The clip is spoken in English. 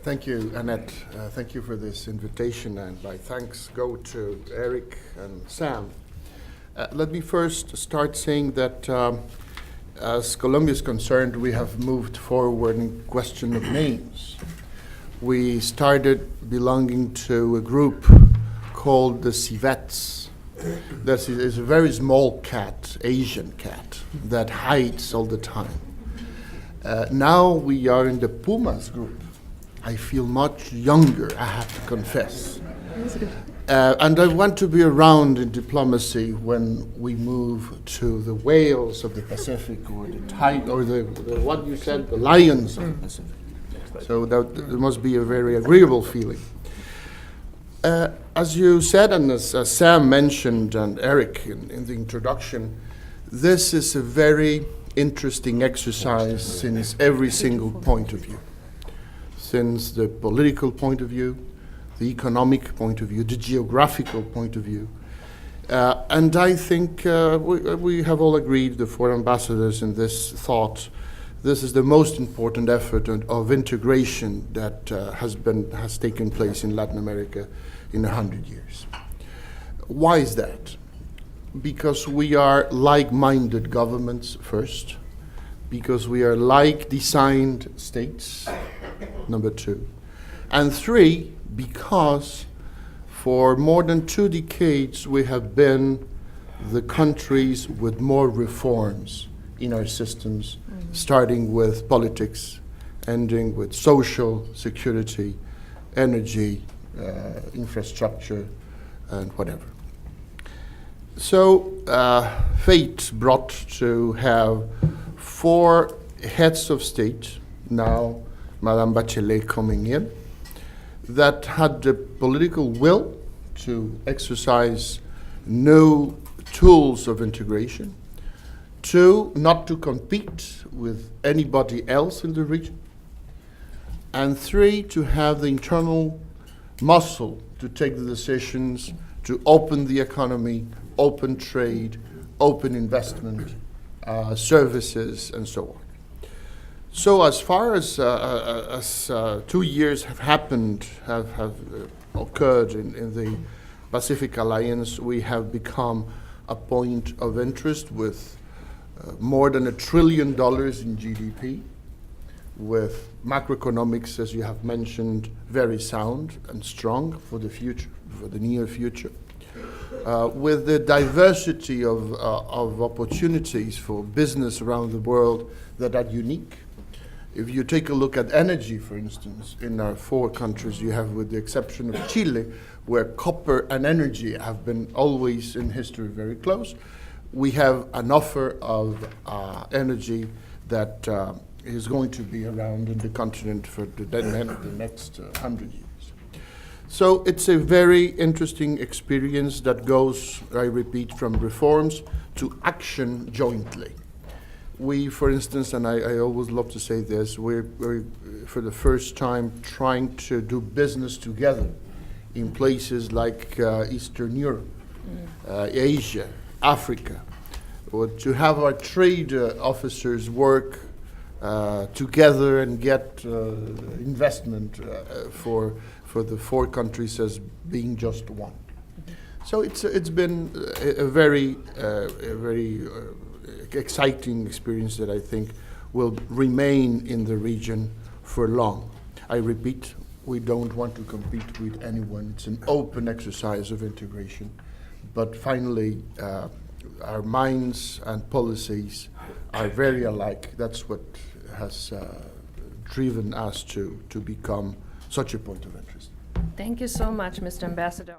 Thank you, Annette. Thank you for this invitation, and my thanks go to Eric and Sam. Let me first start saying that as Colombia is concerned, we have moved forward in question of names. We started belonging to a group called the civets. That is a very small cat, Asian cat, that hides all the time. Now we are in the Pumas group. I feel much younger, I have to confess. And I want to be around in diplomacy when we move to the whales of the Pacific, or the tiger, or the what you said, the lions of the Pacific. So that there must be a very agreeable feeling. As you said, and as Sam mentioned, and Eric in the introduction, this is a very interesting exercise since every single point of view. Since the political point of view, the economic point of view, the geographical point of view. And I think we have all agreed, the four ambassadors in this thought, this is the most important effort of integration that has taken place in Latin America in 100 years. Why is that? Because we are like-minded governments first, because we are like-designed states, number two, and three, because for more than 2 decades we have been the countries with more reforms in our systems, starting with politics, ending with social security, energy, infrastructure, and whatever. So fate brought to have 4 heads of state, now Madame Bachelet coming in, that had the political will to exercise new tools of integration, 2, not to compete with anybody else in the region, and 3, to have the internal muscle to take the decisions to open the economy, open trade, open investment, services, and so on. So as far as 2 years have happened, have occurred in the Pacific Alliance, we have become a point of interest with more than $1 trillion in GDP, with macroeconomics, as you have mentioned, very sound and strong for the future, for the near future. With the diversity of opportunities for business around the world that are unique. If you take a look at energy, for instance, in our 4 countries, you have, with the exception of Chile, where copper and energy have been always in history very close, we have an offer of energy that is going to be around in the continent for the next 100 years. So it's a very interesting experience that goes, I repeat, from reforms to action jointly. We, for instance, and I always love to say this, we're for the first time trying to do business together in places like Eastern Europe, Asia, Africa, or to have our trade officers work together and get investment for the 4 countries as being just one. So it's been a very exciting experience that I think will remain in the region for long. I repeat, we don't want to compete with anyone. It's an open exercise of integration. But finally, our minds and policies are very alike. That's what has driven us to become such a point of interest. Thank you so much, Mr. Ambassador.